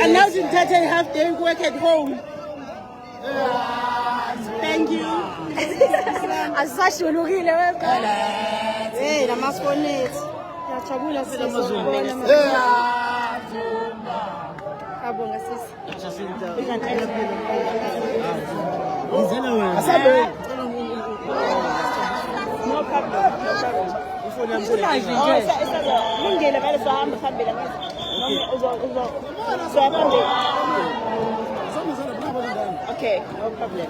And now you have to work at home. Thank you. Asashulukile wewe. Eh, namasponeti. Yajabula sisi. Abonga sisi. No problem. Okay, no problem.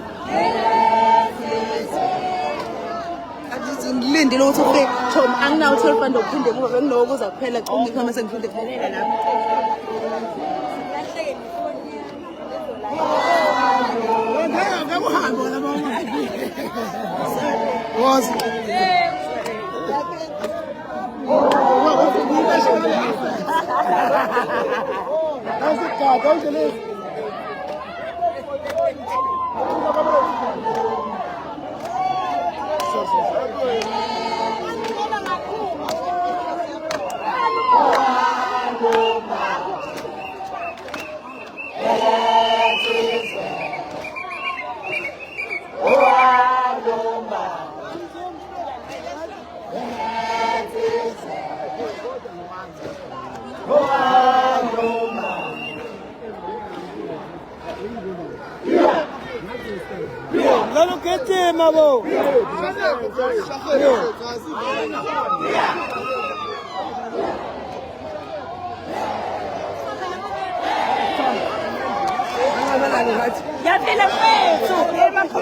Ngilindile ukuthi ufike Tom anginawo 12 rand ophinde ngoba benginoko uza kuphela cha ngikhona sengiphinde kuphelela lapha. Wena ngakuhamba laba manje. Was Look at him, Mabo. Ya te la peso, hermano.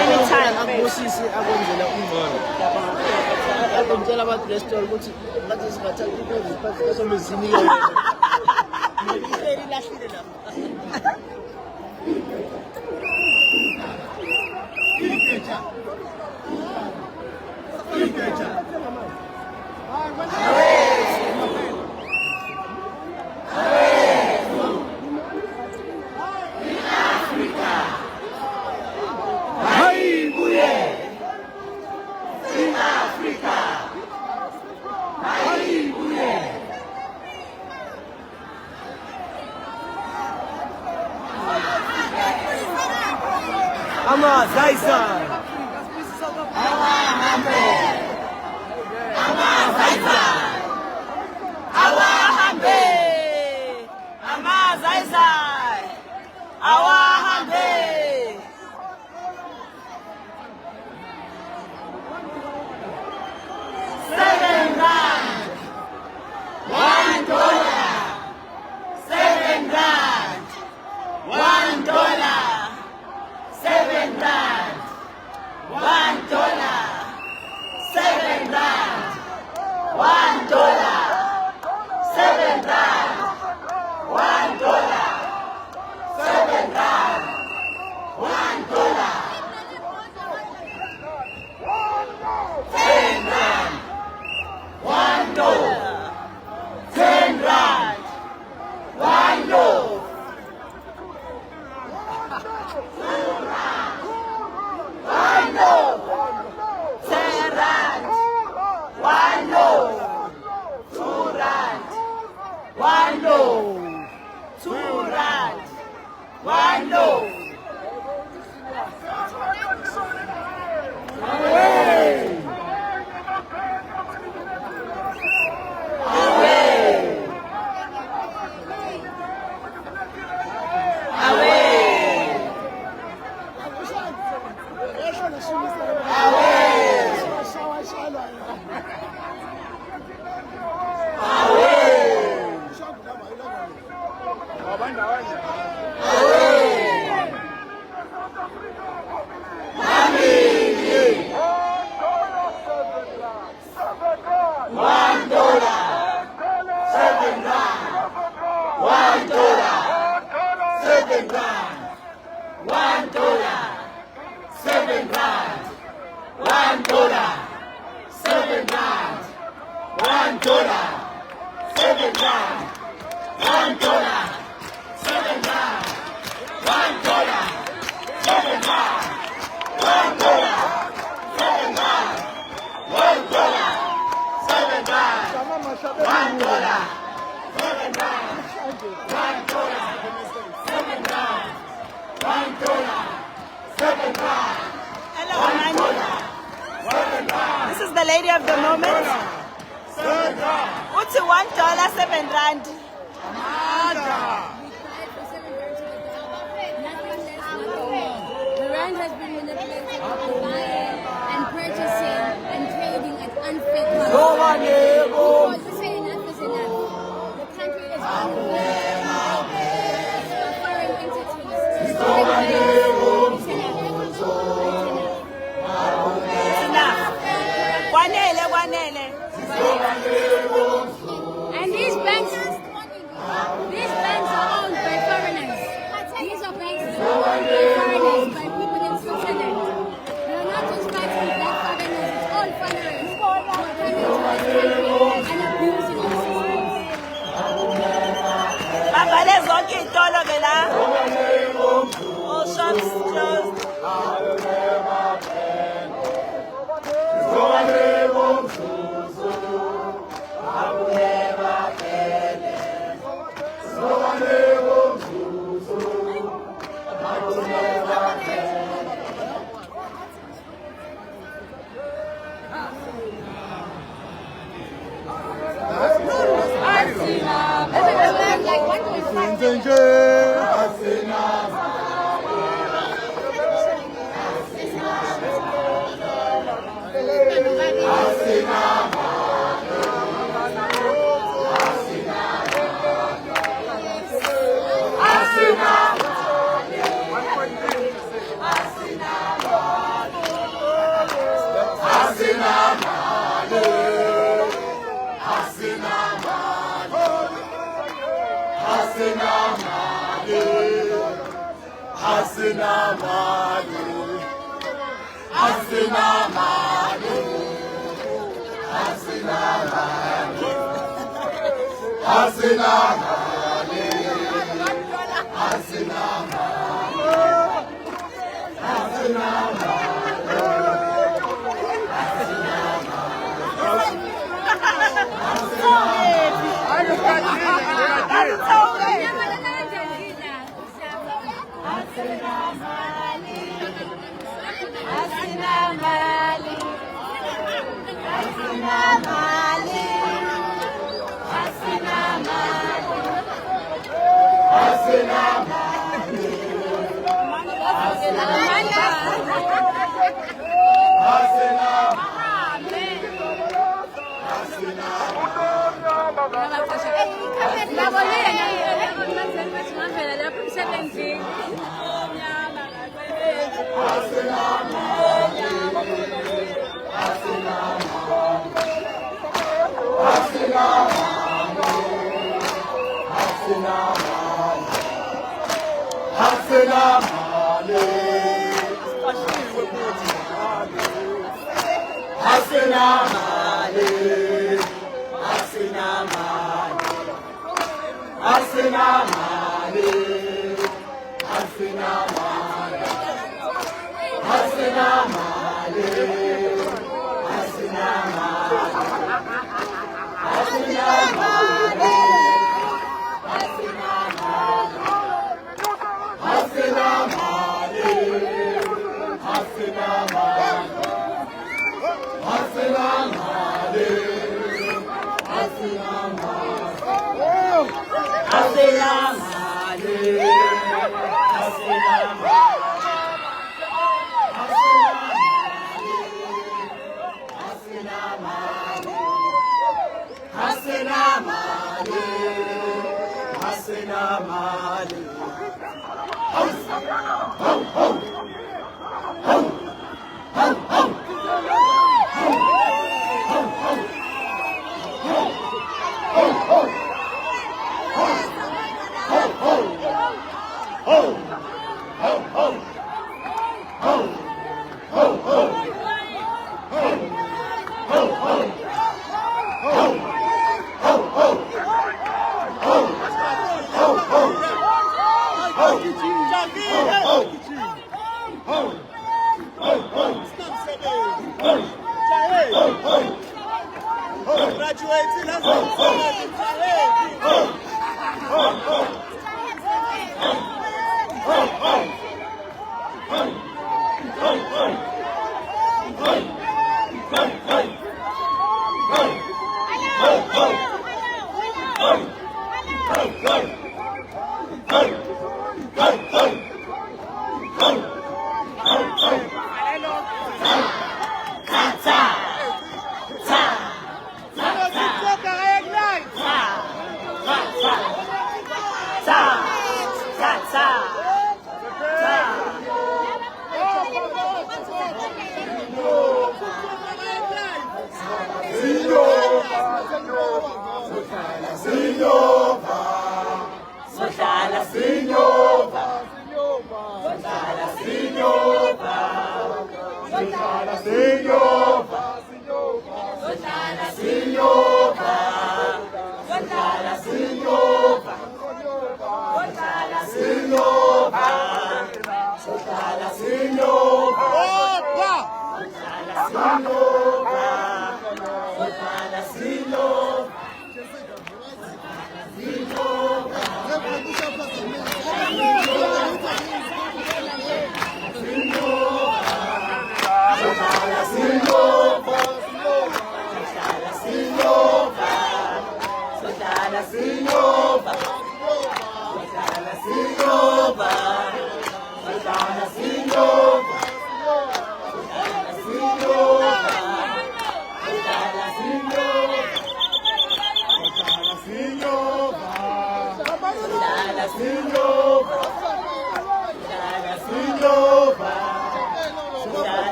Anytime akubusisi akwenzela ungcono. Ngicela abantu restaurant ukuthi bathi singathatha ukudla phansi kasomezini yona. Ngicela ilahlile lapha. This is the lady of the moment. What's $1, 7 rand? The rand has been manipulated by buying and purchasing and trading at unfit levels. Because we say enough is enough. The country is under foreign entities. It's enough. And these banks are owned by foreigners. These are banks owned by foreigners, by people in Switzerland. They are not just backs of black foreigners, it's all foreigners who are coming to this country. Signora!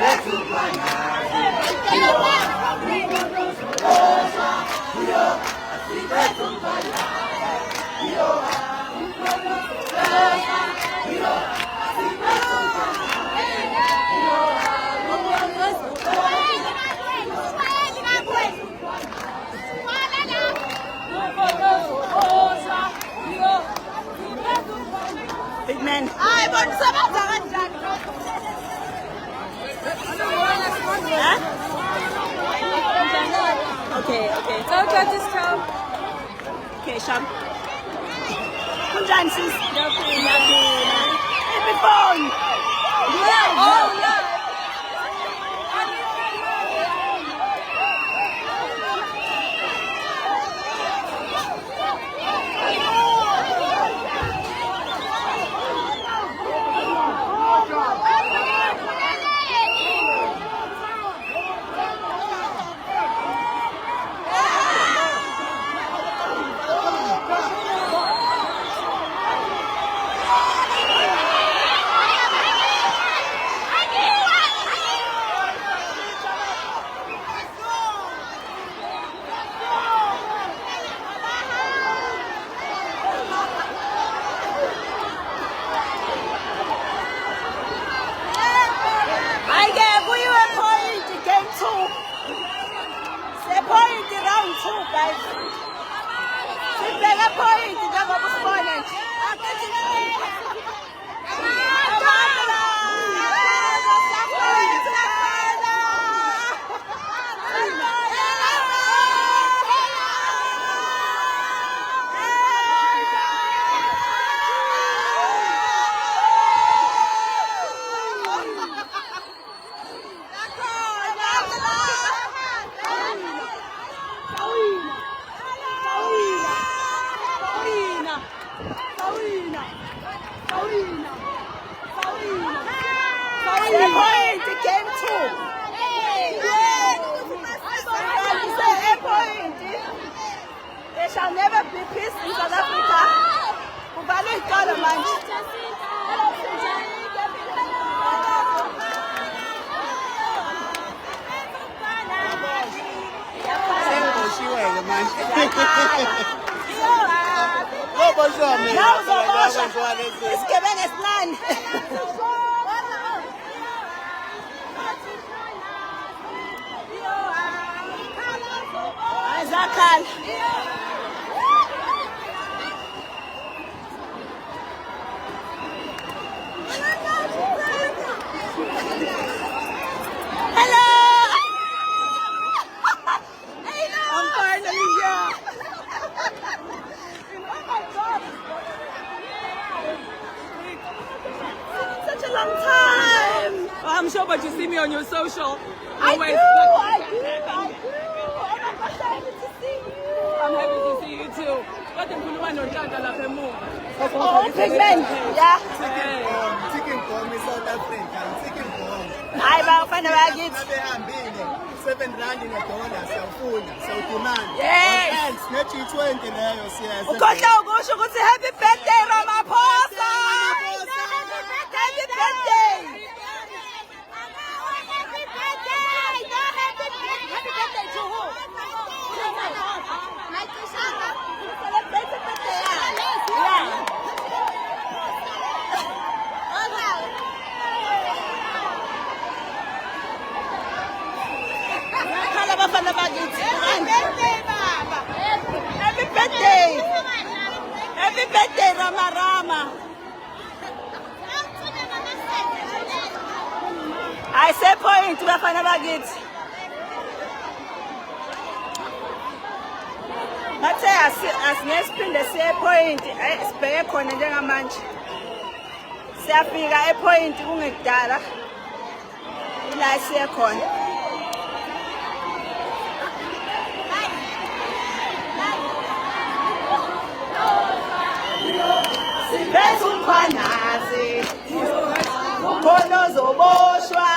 Let's Huh? Okay. Go to stop. Okay, Sham. Kunjani sis? Ngiyaphila. Happy phone. Yeah. Oh, yeah. There shall never be peace in South Africa. Kuvalwe iqolo manje. Sengiboshiwe-ke manje. Nawuzoboshwa. Isigebengu esincane. Ayizakhala. Hello. I'm finally here. Oh my God. Such a long time. Well, I'm sure, but you see me on your social. I do. Oh my gosh, I'm happy to see you. I'm happy to see you too. What the Puluwa no Tata la Femu? Oh, big man. Yeah. Chicken bomb in South Africa. Chicken bomb. Hayi bafana bakithi. Abehambile 7 rand in a dollar siyafuna siyawudimanda. Yes. Ne-G20 leyo siyazi. Ukhohle ukusho ukuthi happy birthday Ramaphosa. Happy birthday. Happy birthday! Happy birthday, Rama Rama! I say point to Bafana Bagit. Bathe asingesiphinde siye point sibheke khona njengamanje. Siyafika epoint kungekudala. Ila siye khona. Siphethe umkhwanazi. Khona ozoboshwa.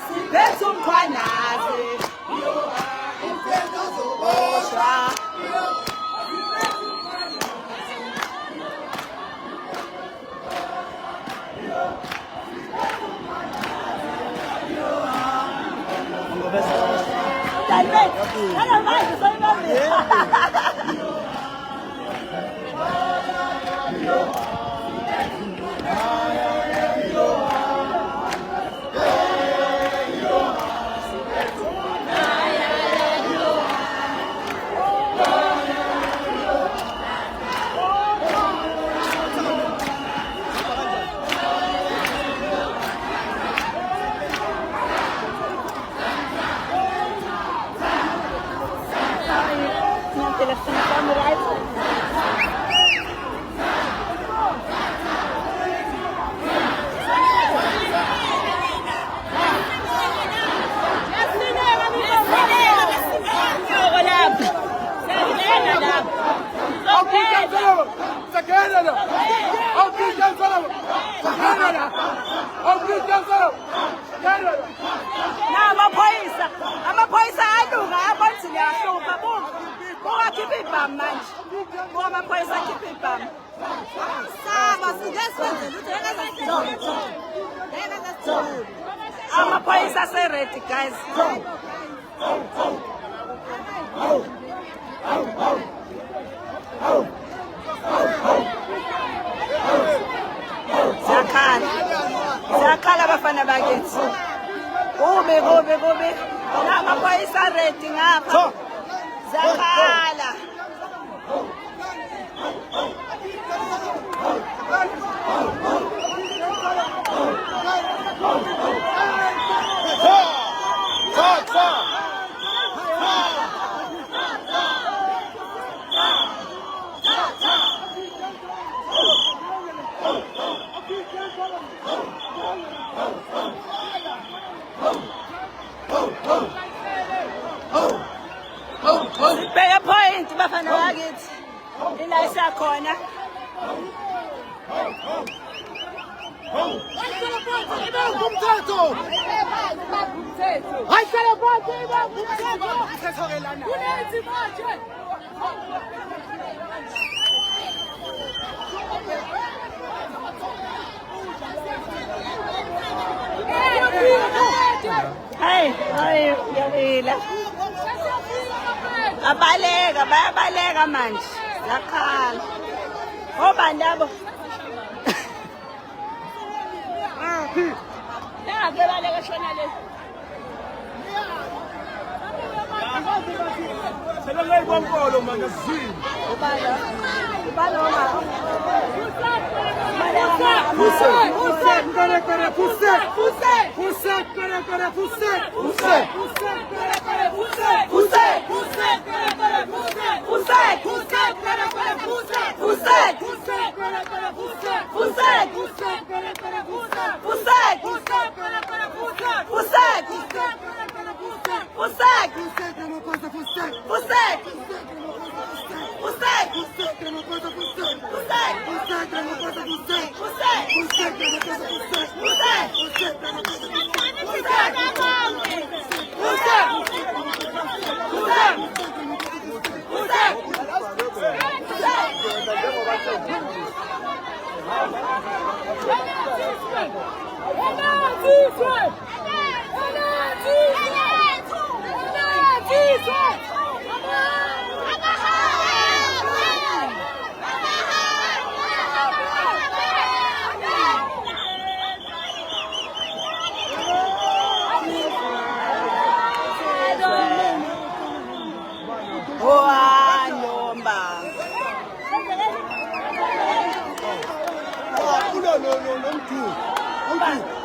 Siphethe umkhwanazi. Siphethe ozoboshwa. Hello, Mike. Sorry about this. amaphoyisa ase-ready, guys. Siyakhala abafana bakithi. Kubi. La amaphoyisa ready ngapha. Siyakhala. Sibheke point bafana bakithi. Ila isakhona. Hayi, uyabila. Bayabaleka manje. Yakhala. Obani abo? Ke baleka shona le. Selele bonkolo manje zini. Ubala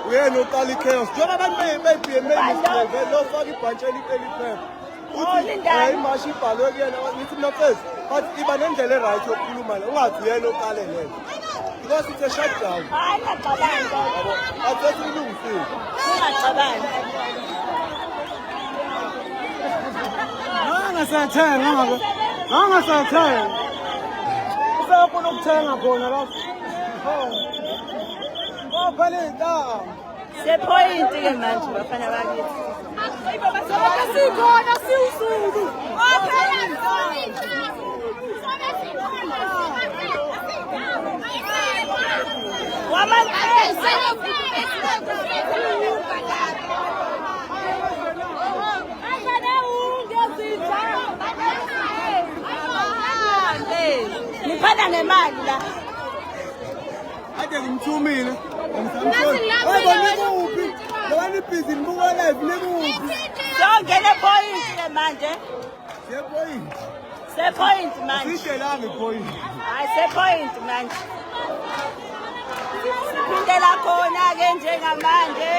uyena uqala i-chaos njengoba abantu be-BMA lofaka ibhantshi eliphepha imashi ibhalwe kuyena ngithi mina first but iba nendlela e-right yokukhuluma le ungathi uyena oqale lento because it's a shutdown athethi ilungisile angasathenga usefuna ukuthenga khona lapho sepoint ke manje bafana bakithi. Sikhona siwusuku. Niphana nemali la. Ade ngimthumile. Songene point ke manje. Sepoint manje. Sishelanga ipoint. Hayi sepoint manje. Siphindela khona ke njengamanje.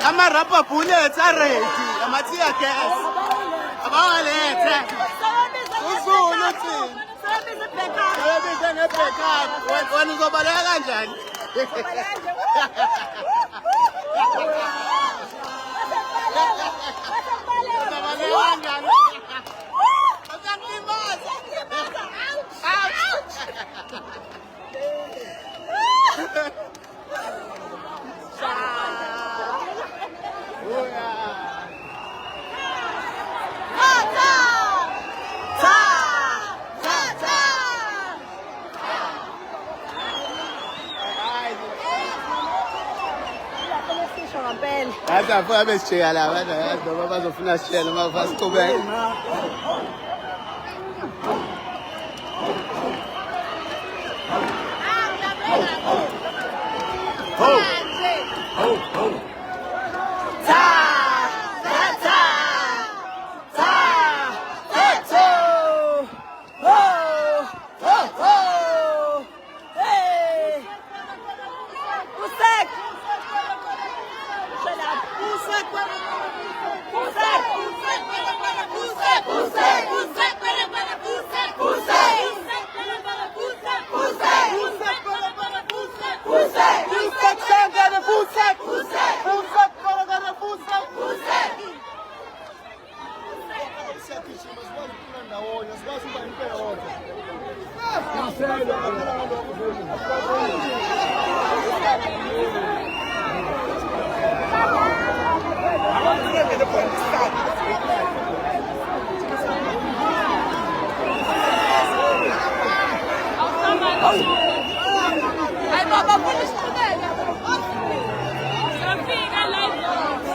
Ama-rubber bullets are ready. Ama-tear gas. Abawalethe. Uzulu thina. Sebenza nge-backup. Wena uzobaleka kanjani? Uzobaleka kanjani? Uzakulimaza. Hata afuna besijika la noma bazofuna sishaya noma basiqhubeke.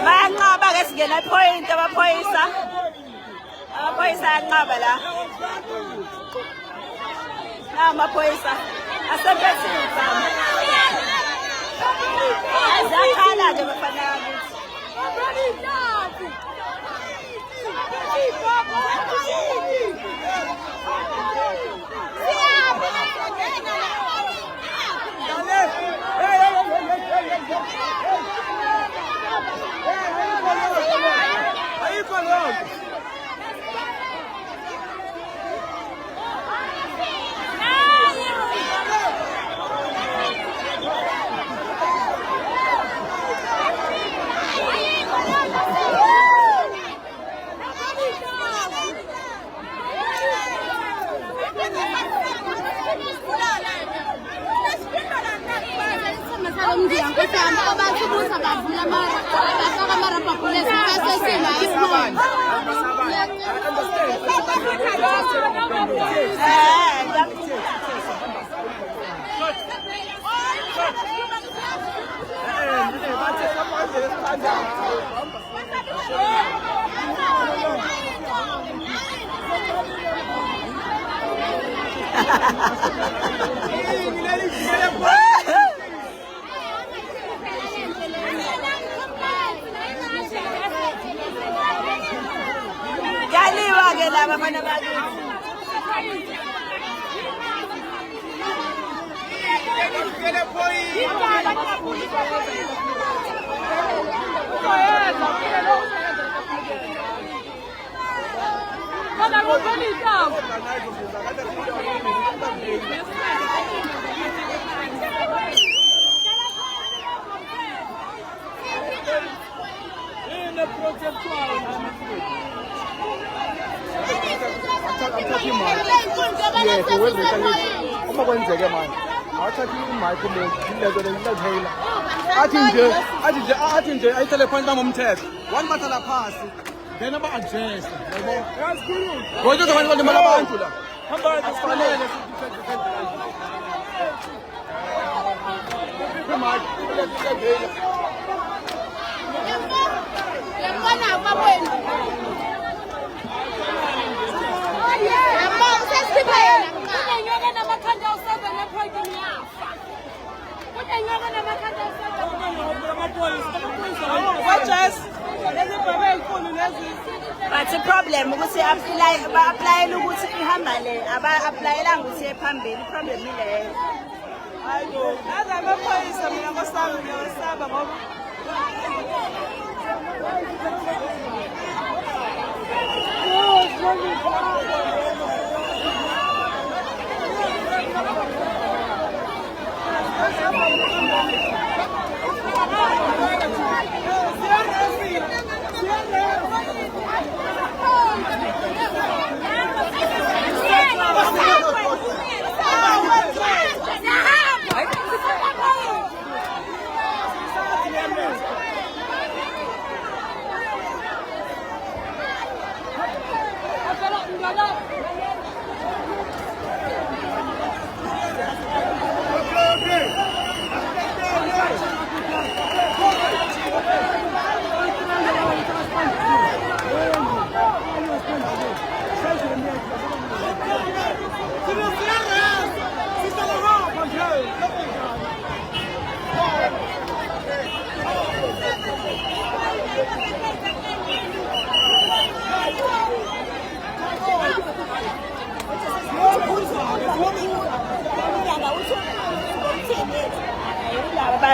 Bayanqaba ke singena point amaphoyisa. Amaphoyisa ayanqaba la. Amaphoyisa asephezulu sana. Azakhala nje bafana bakithi. uma kwenzeke manje awathatha imike lezo athi nje ayithele phansi bangumthetho one bathala phasi then aba-adjust yabo ngoba abantu balimala abantu la asifanele But the problem ukuthi ba-applyela ukuthi ihamba le aba-applyelanga ukuthi iye phambili problem ileyo. Hayibo aze amaphoyisa mina ngosami ngiyosaba ngoba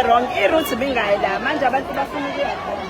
wrong i-route bingayi la manje abantu bafuna ukuya khona.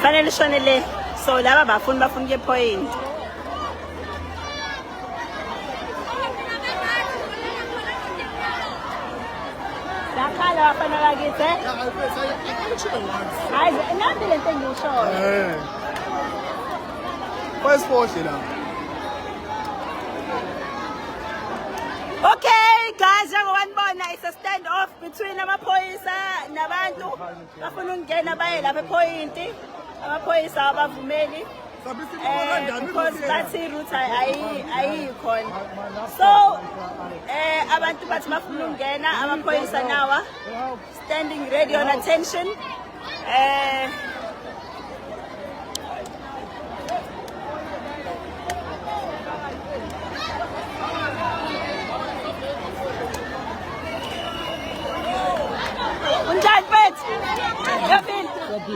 Fanele lishone le so laba bafuna ke point lakhala bafana bakithi hayi nanti lento engiyishoyo passport la. Okay guys, njengoba it's a standoff between amaphoyisa nabantu bafuna ukungena baye lapha epoint. Amaphoyisa abavumeli because that's route ayikhona. So abantu bathi bafuna ukungena amaphoyisa nawa standing ready on attention.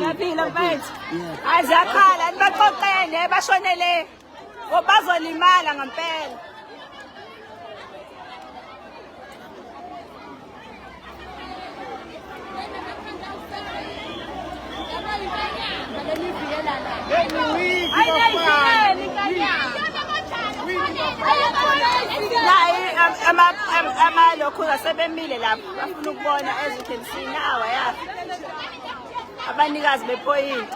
Yaphila mfethu azakhala nibaxoxene bashonele ngoba bazolimala ngempela. Amalokhu asebemile lapho bafuna ukubona as you can see now yeah. Abanikazi bepoint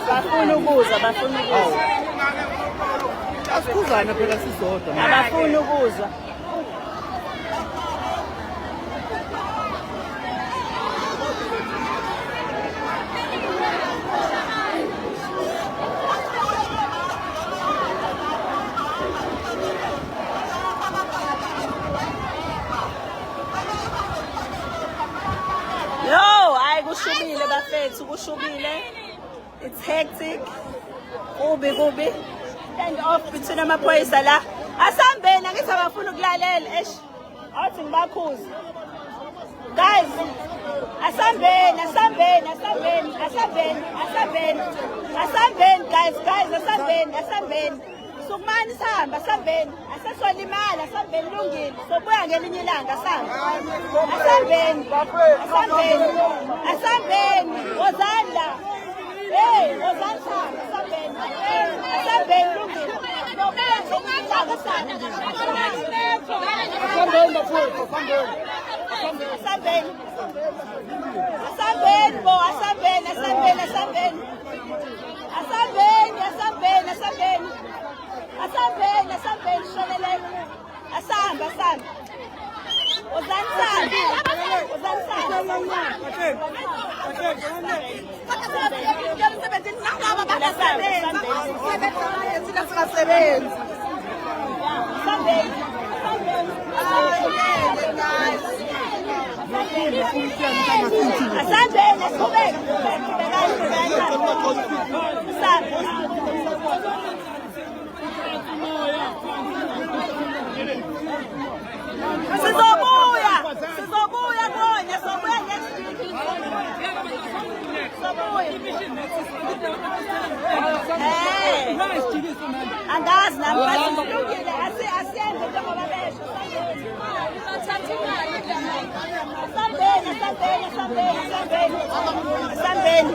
Bafuna ukuzwa, bafuna ukuzwa. Asikuzane phela sisodwa. Abafuna ukuzwa. Yo, hayi kushubile bafethu, kushubile. It's hectic. Kubi. Stand off between amaphoyisa la. Asambeni angithi abafuna ukulalela. Awuthi ngibakhuze. Guys, asambeni guys, asambeni. Sukumani sihamba, asambeni. Asesolimala, asambeni lungile. Sobuya ngelinye ilanga sihamba. Asambeni. Wozandla. Hey, wozandla sihamba, asambeni lungile. Sobuya ngelinye ilanga sihamba. Asambeni, shonelele. Asamba. Sizobuya next week. Angazi nami basilungile asiyenze njengoba besho. Asambeni.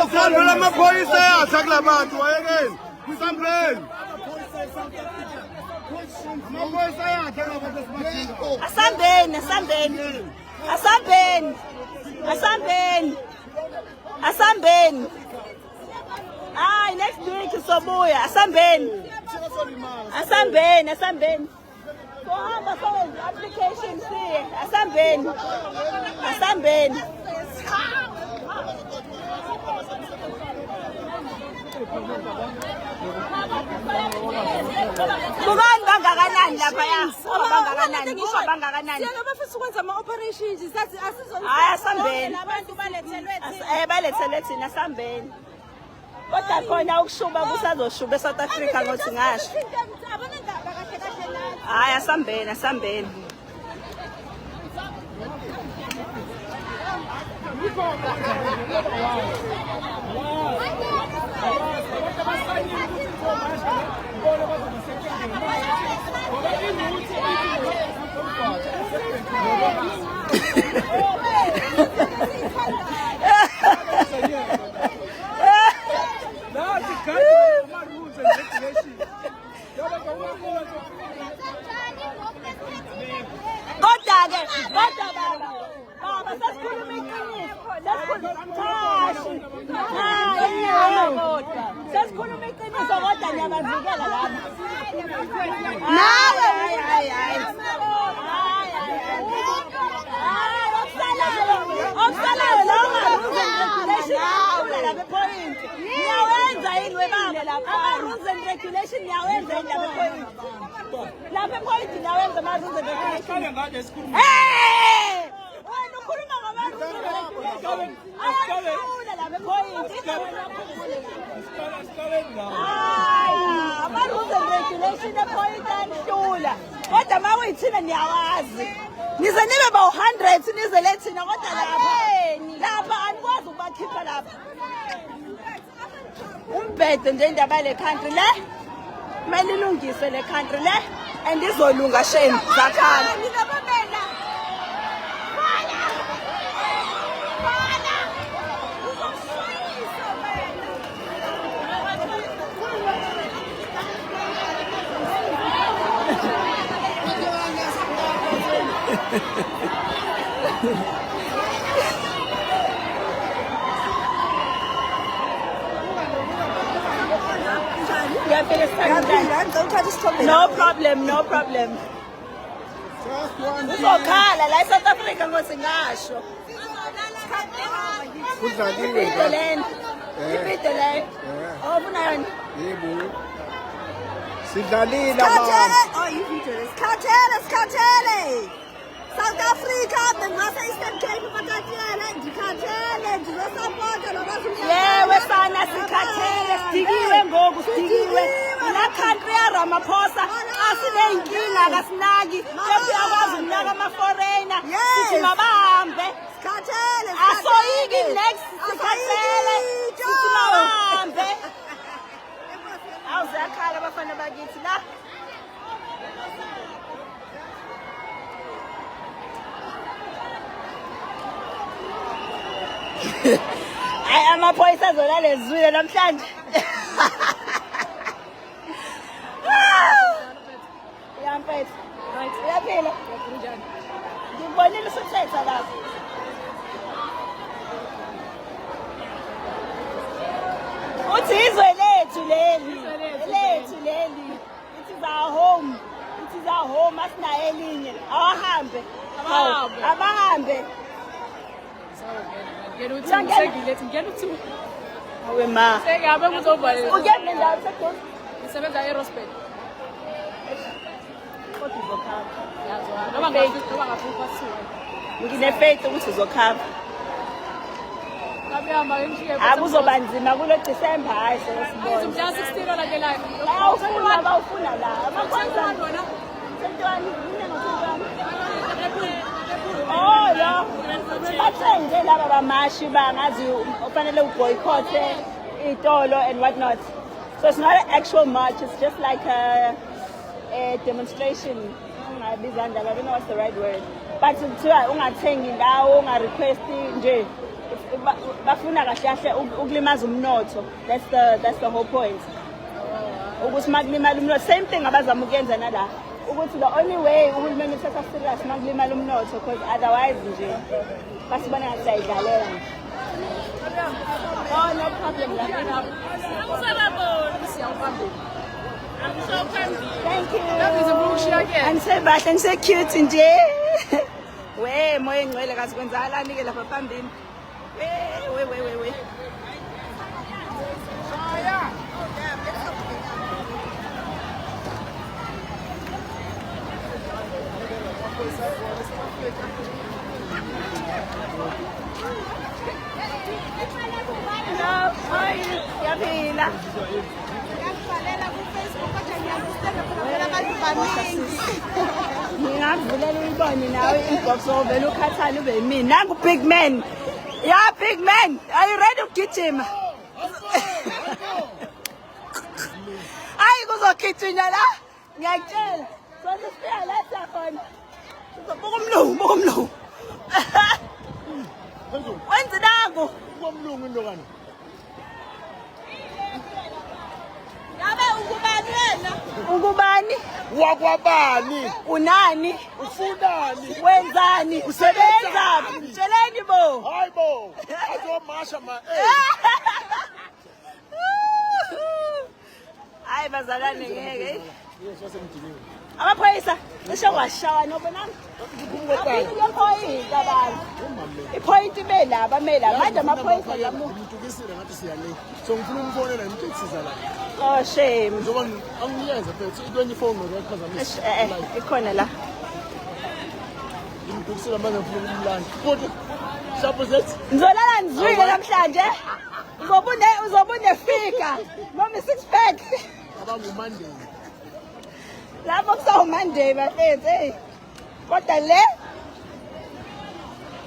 Kufanele amaphoyisa yathi kulabantu wayekeni. Kusambeni. Amaphoyisa yathi kulabantu Asambeni. Ay, next week sobuya. Asambeni. Sohamba sowenza application siye. Asambeni. Kubani bangakanani lapha ya? Bangakanani? Siyabafisa ukwenza ama-operations sathi Hayi asambeni. abantu balethelwe Balethelwe thina asambeni. Kodwa khona ukushuba kusazoshuba eSouth Africa ngothi ngasho. Hayi asambeni. Sesikhuluma iqiniso kodwa niyabavikela lapha. Okusalayo la rules and regulations lapha ePoint. Niyawenza yini webaba lapha? Rules and regulations niyawenza yini lapha ePoint? Lapha ePoint niyawenza ama rules and regulations. Hey! Wena ukhuluma ngama-rules and regulations. Ayakhawula lapha ePoint. Ama-rules and regulations ePoint anihlula. Kodwa uma kuyithina niyawazi. Nize nibe ba-100 nizele thina kodwa lapha anikwazi ukubakhipha lapha. Umbhede nje indaba le country le. Kumele ilungiswe le country le and izolunga shame zakhala. No problem, no problem. Uzokhala la eSouth Africa ngosingasho. Kudlaliwe Ibhide lento. Ibhide le. Ofuna yona. yebo sidlalile Khathele. abantu Oh, you video this. Khathele. South Africa bengase Eastern Cape bakatshela ndikhathele ndizosapota nabazulu. Yewe sana sikhathele sidikiwe ngoku sidikiwe. La country ya Ramaphosa asinenkinga kasinaki. Kodwa akwazi ukunaka ama foreigner. Sithi mabahambe. Sikhathele. Asoyiki next sikhathele. Sithi mabahambe. Awuzakhala abafana bakithi la. Ay amaphoyisa azolala ezwile namhlanje. Yampethu. Right. Uyaphila? Ngibonile usuthetha lapho. Uthi izwe lethu leli. Lethu leli. It is our home. It is our home asinayo elinye. Awahambe. Abahambe. Awe ma. Ugende ndawo seduze. Ngisebenza e-Rosberg. Kodwa uzokhava. Noma ngafuna kwasiwa. Ngine-faith ukuthi uzokhava. Ngabihamba ngishike. Akuzoba nzima kulo December hayi sesibona. Umhla 16 olandelayo. Bawufuna la. Amakwanza wona. 21 yini ngo-21. Oh lo. Bathenje laba bamashi bangazi ufanele uboycott itolo and what not. So it's not an actual march, it's just like a demonstration. I don't know what's the right word. But ungathengi ndawo, ungarequesti nje. Bafuna kahle ukulimaza umnotho. That's the whole point. Ukuthi makulimala umnotho, same thing abazama ukuyenza nala. Ukuthi the only way uhulumeni uthatha serious makulimala umnotho because otherwise nje basibona ngathi sayidlalela. Oh no problem la. Thank you. I'm so bad and so cute nje. We moya engcwele kazi kwenzakalani ke lapha phambili. We. Hello, how are you? Yaphila. Ngingakuvulela uyibone nawe inbox ovela ukhathana ube yimini. Nangu big man. Yeah, big man. Are you ready ukugijima? Hayi kuzogijima la. Ngiyakutshela. Sosifika la sakhona. Buka umlungu. Wenze nangu. komlungu into kana Ngabe ukubani wena? Ukubani? wakwabani Unani? ufunani Wenzani? Usebenzaphi? Mtsheleni bo. hayibo azomasha ma Hayi bazalane ngeke. Amaphoyisa eshawa nobona ngiphoyisa abantu. Ipoint imela abamela manje amaphoyisa lamu. ngimtukisile ngathi siyale so ngifuna ukufonela ngimthethisa la Oh shame. njoba angiyenza phela 24 ngokuphazamisa Ikhona la. ngimtukisile manje ngifuna ukumlanda kodwa shapho zethi Ngizolala ngizwile namhlanje. Uzobune fika noma 6 pack. abangu Monday Lapho kusawu Monday bafethu hey. Kodwa le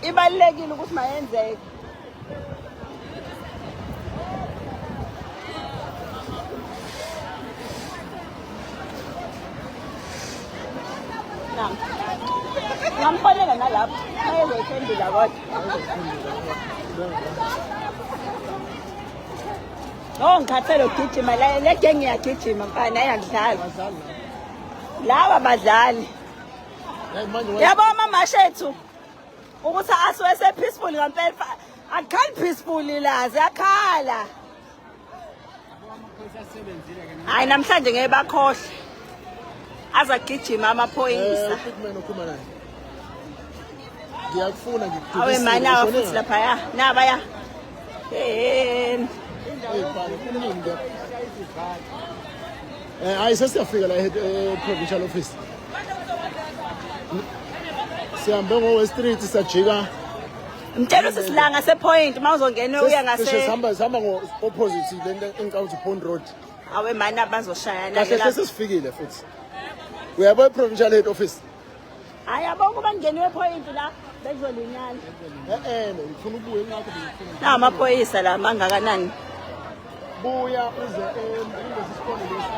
ibalekile ukuthi mayenzeke. Nam. Ngamfonela nalapho. Mayezophendula kodwa. No ngikhathele ukugijima la le gang iyagijima mfana ayakudlala. Laba badlali. Yabo amamasha ethu ukuthi asuke peaceful ngempela akhali peaceful lazi yakhala. Hayi namhlanje ngeke bakhohle. Azagijima amaphoyisa. Ngiyakufuna ngikudukisa. Awe mani awa futhi lapha ya. Naba ya. Hayi sesiyafika la provincial office. Sihambe ngo street sajika. Mtshela usisilanga sepoint mawuzongena uya ngase. Sihamba ngo opposite le encounter Pond Road. Awe mani abazoshayana Kahle sesifikile futhi. Uyabo provincial head office. Hayi abonke bangene point la bezolinyana. Ngifuna ubuye ngakho ngifuna. Na amaphoyisa la mangakanani. Buya uze isikole lesi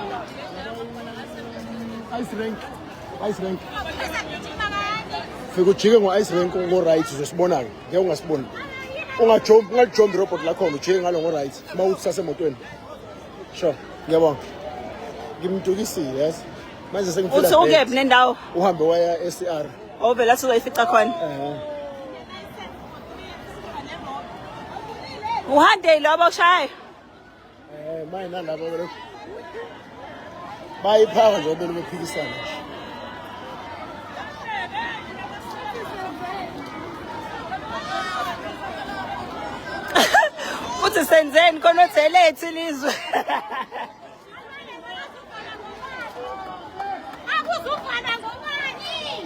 ice rank. Fika ujike ngo-ice rank ngo-right uzosibona ke ngeke ungasiboni. Ungajombi robot la khona ujike ngalo ngo-right uma uthi sasemotweni. Sure, ngiyabonga. Ngimdukisile yes. Manje sengifika. Uthi ukephi nendawo? Uhambe waya SCR. Ovela sizoyifica khona. Uhande lo abashaya. Manje nalabo lokho. Bayiphaka nje belo bephikisana. Uthi senzeni khona othelethi lizwe.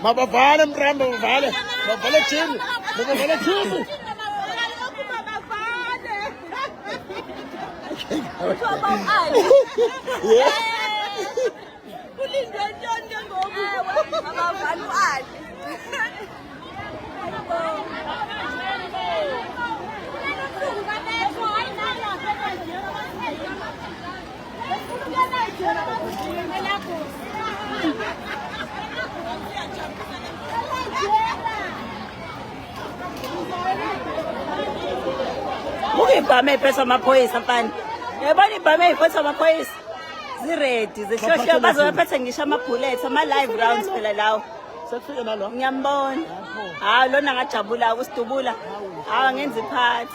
Mabavale mramba bavale. Bavale chini. Bavale chini. Ukibhame iphethe amaphoyisa mfana. Yabona ibhame iphethe amaphoyisa. Ziready zihlohlo bazobaphethe ngisho amabullet ama live rounds phela lawo. Sekufike nalo. Ngiyambona. Hayi lona ngajabula ukusidubula. Hawa ngenza iphathi.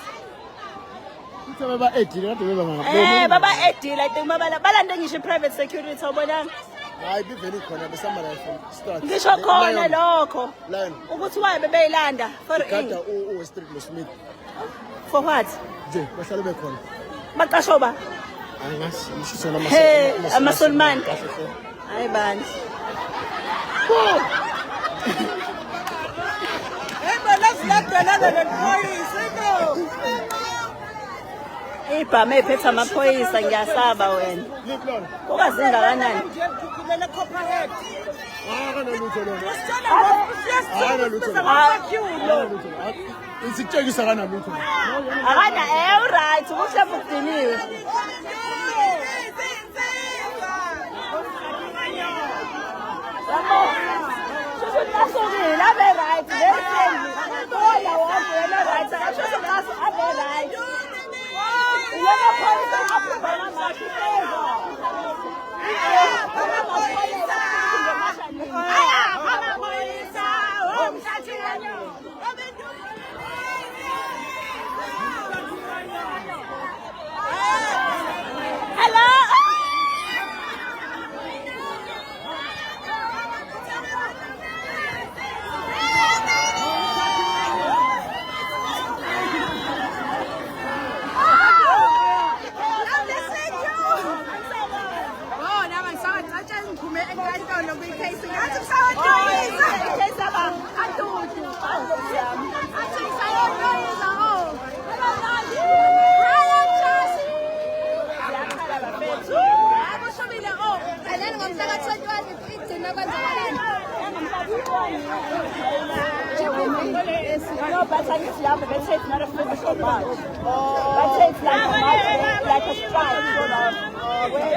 Uthe baba edile kade beba ngapha. Baba edile I think balande ngisho private security awubonanga. Hayi biveli khona besama la from start. Ngisho khona lokho. Lion. Ukuthi waye bebeyilanda for Gada u Street lo Smith. For what? Nje bahlale bekhona. Baqasho ba? Angasi ngisho sona amaSulman. Hayi bani. Ibhame iphethe amaphoyisa ngiyasaba wena. Ukazinga kanani? Isitshekisa kana lutho. Akana right ukuthi ukudiniwe. Sosokile abe right leseni. Ola wabona right sosokase abe right. Yena phoyisa aphuma mashifeza. No, but I guess they say it's not a physical march. But say it's like a march, like a strike, sort of. Where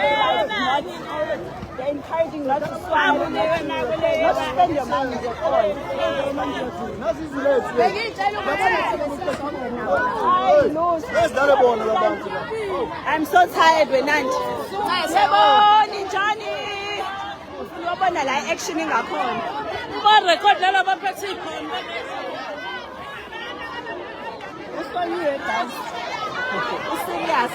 they're encouraging not to swallow, not to spend your money at all. I'm so tired, Wenanti. Yebo, Ninjani. Uyabona la action ingakho. barekhode laba phethe ikhona. Ufonyiwe guys. Userious.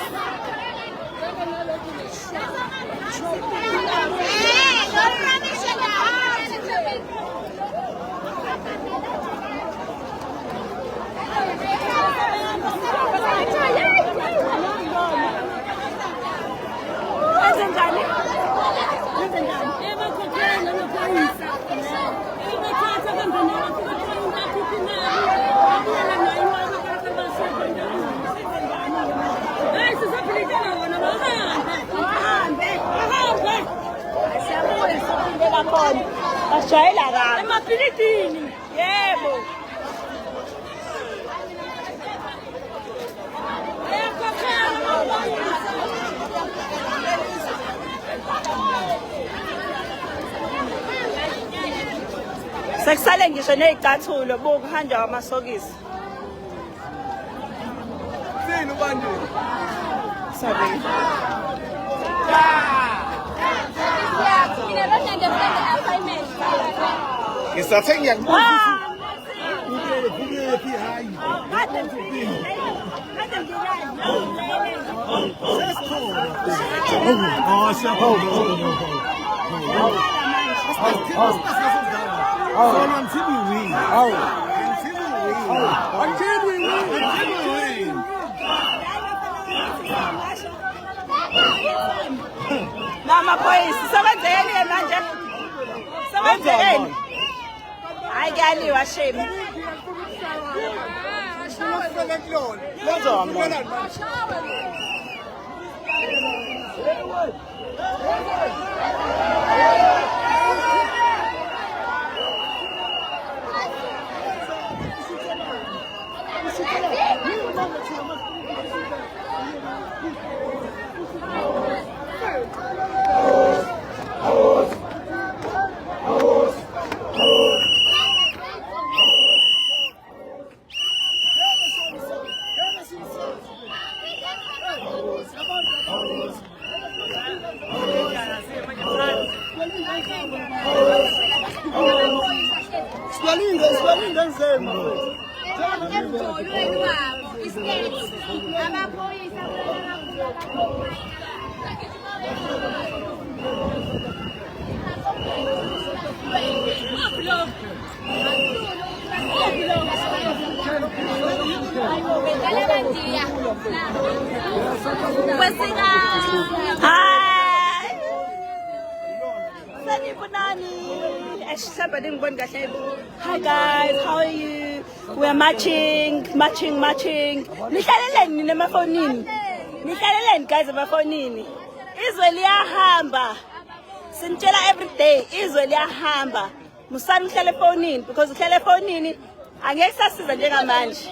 Bashayela kabi Emapilitini. yebo sekusale ngisho nezicathulo bokuhanja kwamasokisi Sini ubandi. sorry Ngisathe ngiyakubuza Oh, siyakhona. Until we win. Until we win. namaphoyisa sebenzeni manje sebenzeni hayi kuyaliwa shame Siwalinga nzema. Emdolweni wabo isketi amaphoyisa hi sanibonani hi guys, how are you? We're marching. Nihlaleleni nina emafonini. Nihlaleleni guys emafonini. Izwe liyahamba. Sinitshela every day izwe liyahamba. Musani uhlale efonini because uhlale efonini angeke sasiza njengamanje.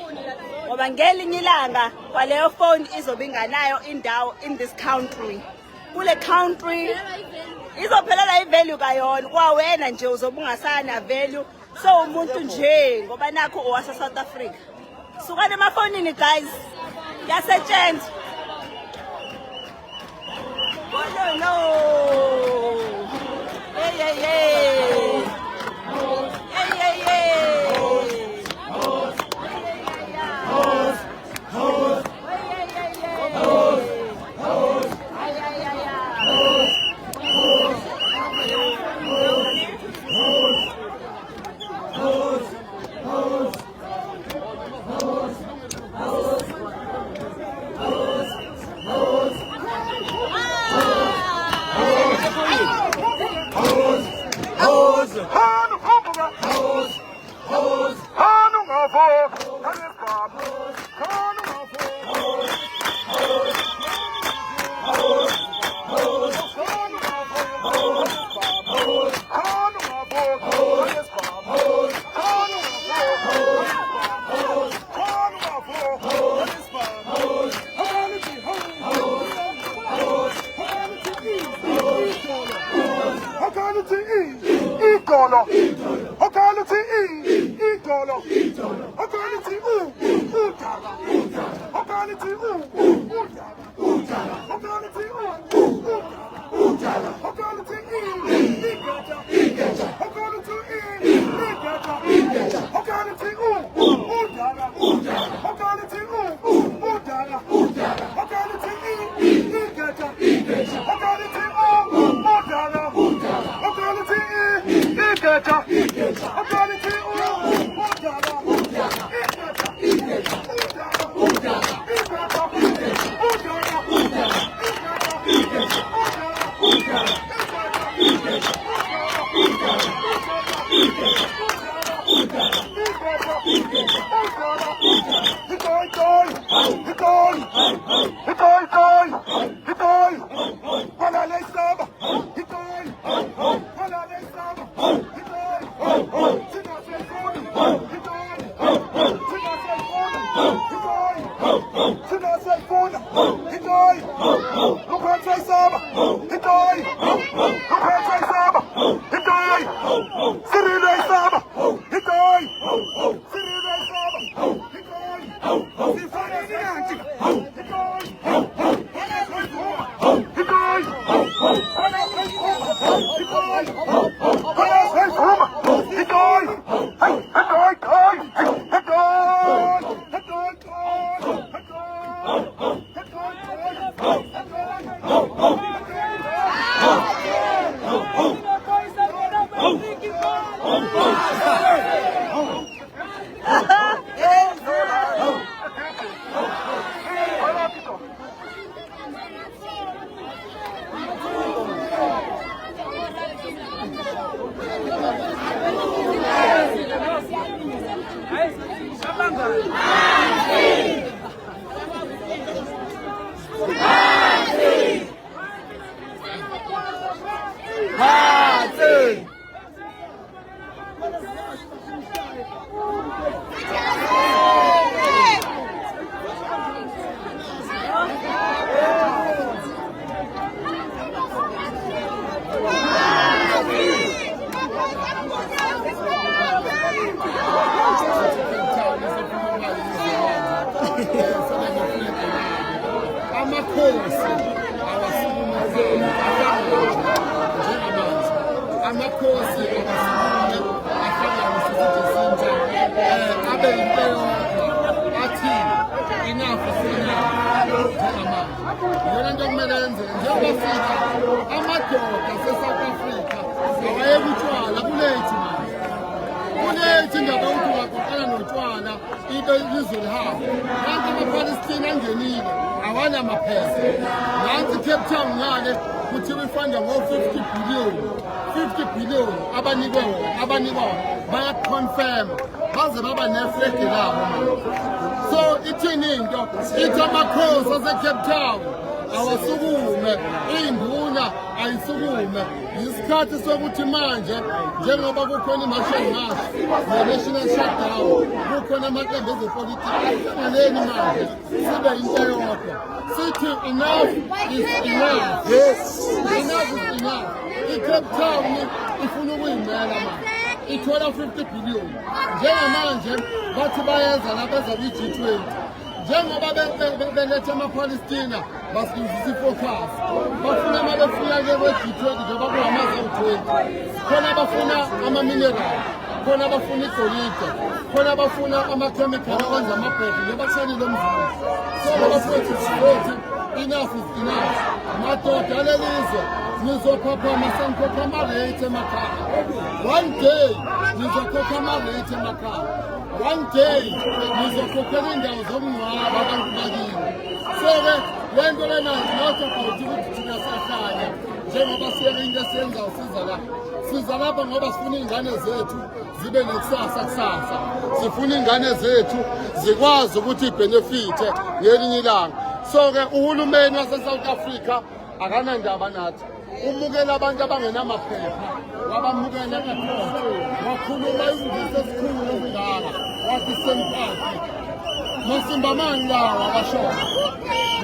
Ngoba ngelinye ilanga kwaleyo phone izobe inganayo indawo in this country. Kule country izophelela ivalue kayona kwawena nje uzobe ungasana value so umuntu nje ngoba nakho owasa South Africa sukane emafonini guys yasetshenzwa no hey How Isikhathi sokuthi manje njengoba kukhona i-martial ne-national shutdown kukhona amaqembu ezepolitiki afaneleni manje sibe into eyodwa sithi enough is enough. Enough is enough. I-Cape Town ifuna ukuyimela manje ithola 50 billion njengamanje bathi bayenza labeza kwi-G20 njengoba beletha ama-Palestina basebenzisa i-focus bafuna uma befika-ke kwe-G20 njengoba kungamazi-20 khona bafuna ama-mineral khona bafuna igolide khona bafuna amakhemikhali akwenza amabhodi njengoba kusalile umzulu so babafethi sifothi enough is enough madoda alelizwe nizophaphama senikhokha ama-rate emakhaya one day nizokhokha ama-rate emakhaya one day nizokhokhela indawo zokungcwaba abantu bakini so-ke le nto lena not about ukuthi thina siyahlanya njengoba siyeke into esiyenzayo siza lapha ngoba sifuna iy'ngane zethu zibe nekusasa sifuna iy'ngane zethu zikwazi ukuthi ibhenefithe ngelinye ilanga so-ke uhulumeni wase-South Africa akanandaba nathi umukela abantu abangenamaphepha wabamukela ecourt wakhuluma izingisi esikhulu ezingaka wathi sempati masimbamani lawa washona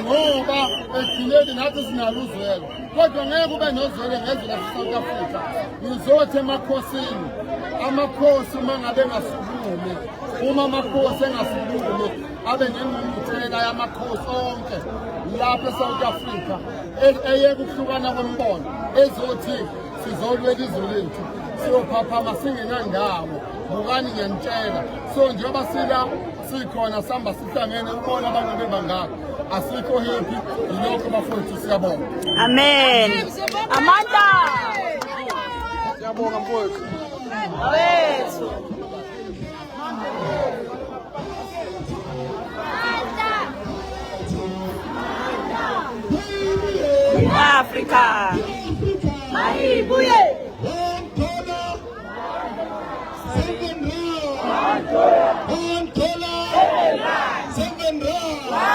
ngoba ekugcineni nathi sinalo uzwelo kodwa ngeke ube nozwelo ngezwe lase-South Africa nizothi emakhosini amakhosi uma ngabe engasukumi uma amakhosi engasukumi abe nengqungquthela yamakhosi onke lapha e-South Africa eyeke ukuhlukana kwembono ezothi sizolwela izwe lethu siyophaphama singenandawo bukani ngiyanitshela so njengoba sikhona sihamba sihlangene ubona abantu bebangaka asikho happy yilokho bafowethu siyabonga Amen. Amanda. Siyabonga mfowethu Awethu. Africa. Mayibuye. Seven rounds.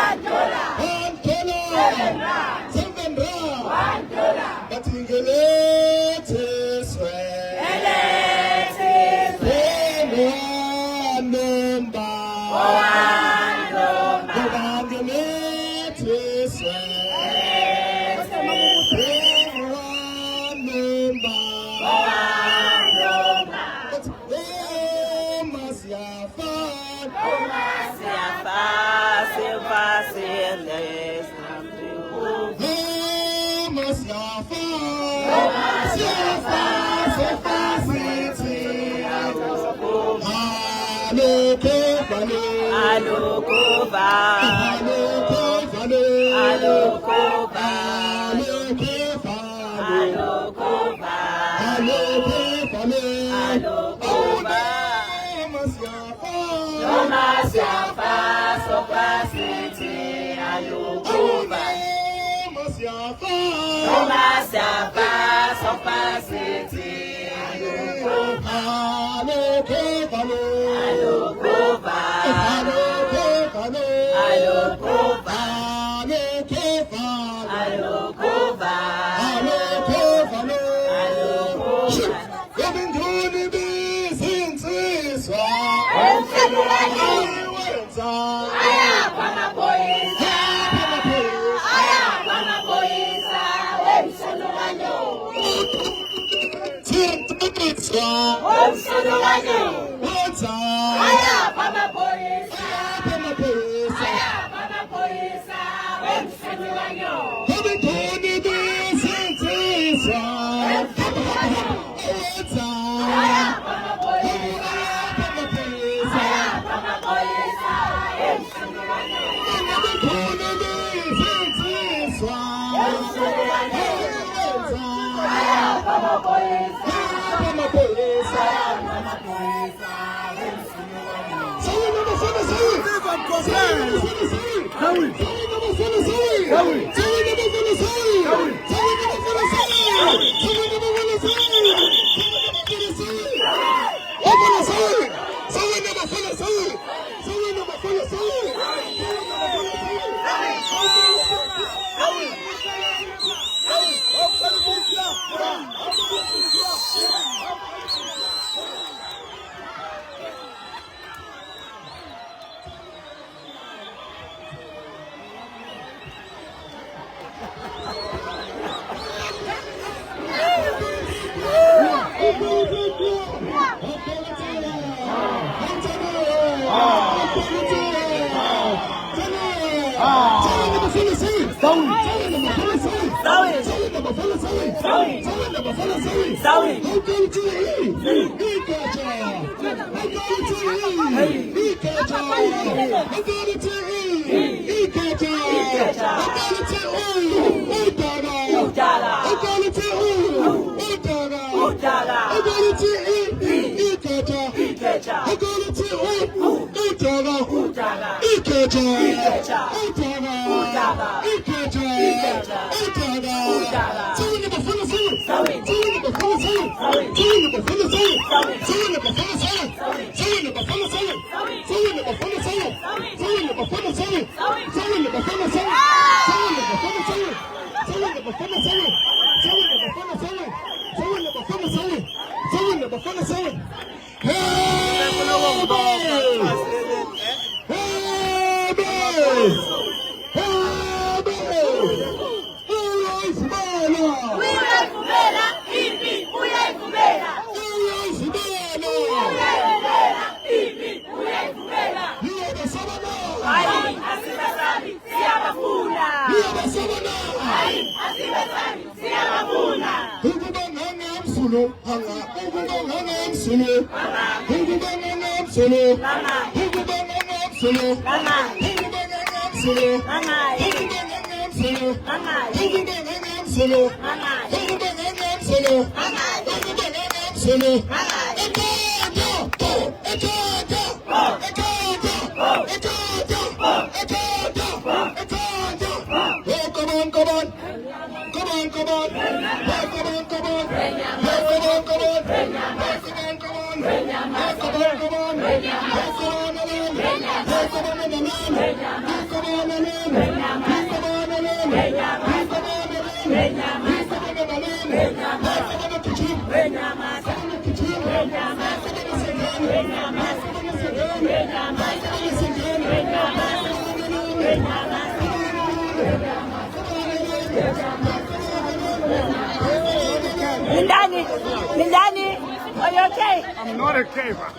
Mindani, are you okay? I'm not okay, man.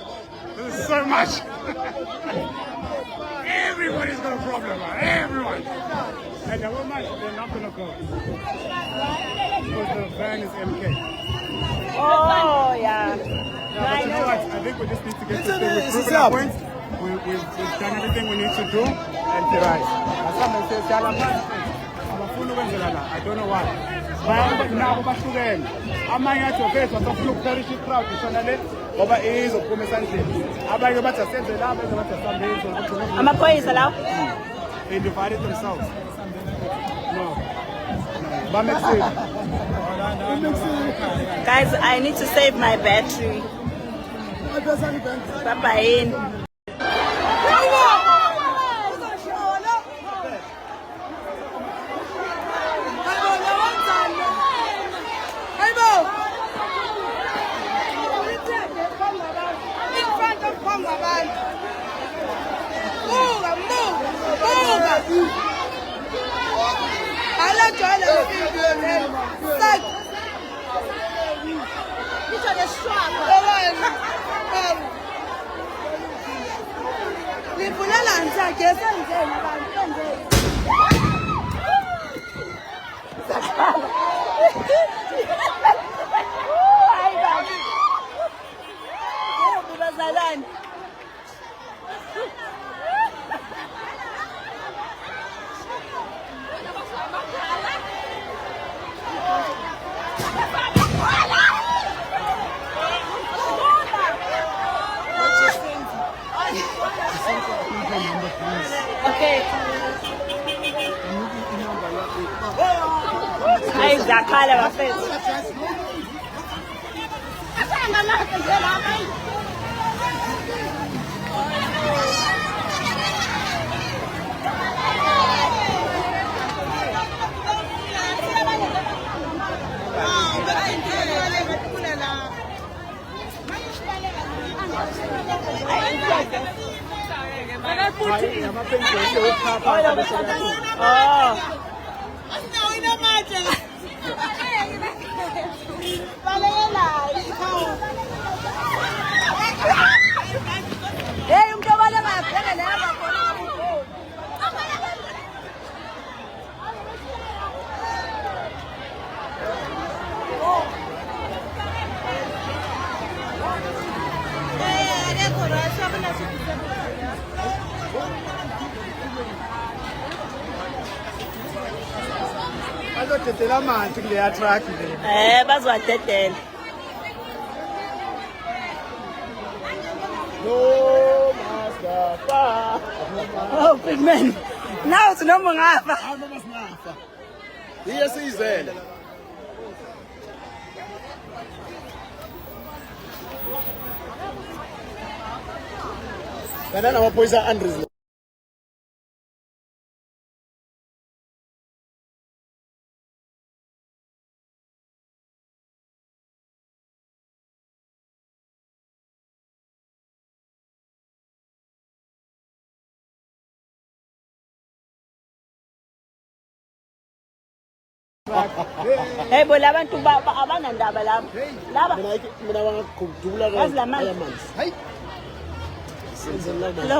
This is so much. Everybody's got a problem, man. Everyone. And the woman, they're not going to go. Because the van is MK. Oh, yeah. But you know what? I think we just need to get this thing. We've proven our points. We've done everything we need to do and to rise. As somebody says, I don't know why. Nabo bahlukene amanye athi ofethu asafuna ukupherisha i-crowd ishona le ngoba izophuma esandleni abanye bathi asenze la abanye bathi asambe Amaphoyisa lawo? They divided themselves. No. Bamexile. Guys, I need to save my battery. Bye-bye. Okay. Ay, zakhala bafethu. Bazodedela amanzi kuleya truck le. Bazowadedela. No, Mustafa. Oh, big man. Now it's no more ngafa. Iye siyizele. Kana namaphoyisa Andres Hey, bola abantu abanandaba laba. Laba. mina bangakudubula Yazi la manzi. ayamanzi. Hayi. Senzela manje. Hello.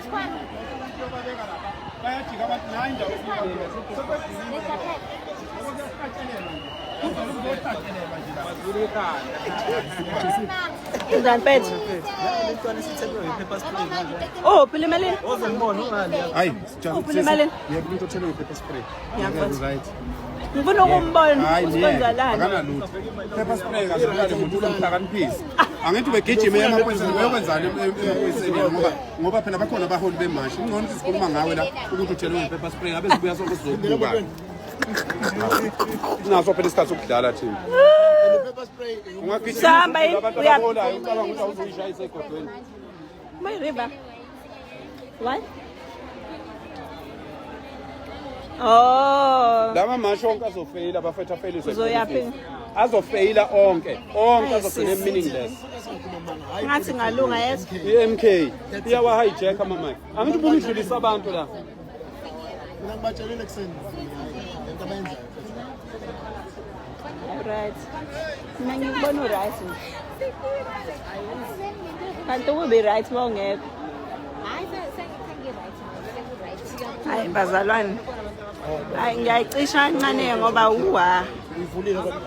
bayajika abantu nayo indawo Njani Pethu? Oh, phela imali. hayi Uphula imalini? yebo umuntu othele nge-pepper spray Ngiyakwenza. right Ngifuna ukumbona hayi ukuthi kwenzakalani. akanalutho pepper spray kahle umuntu unomhlakaniphisi angithi ubegijime emaphoyiseni uyokwenzani emaphoyiseni ngoba phela bakhona abaholi bemashi ingcono ukuthi sikhuluma ngawe la ukuthi uthelwe nge-pepper spray ngabe sibuya sonke sizokubuka naso phela isikhathi sokudlala thina Pepper spray. Sihamba yini? Uyaphi? ucabanga ukuthi awuzoyishayisa egodweni My river. What? Oh. lama mashi onke azofeyila abafetha feliswe Uzoyaphi? azofeyila onke azogcine meaningless Ngathi ngalunga yes. i-MK iyawa hijack amamaki angithi ubuka idlulisa abantu la Mina ngibatshelile kuseni. Lento abayenzayo. Right. Mina ngikubona right. Kanti kube right mawungekho. Hayi bazalwane. Hayi ngiyayicisha kancane ngoba uwa. Uyivulile kodwa.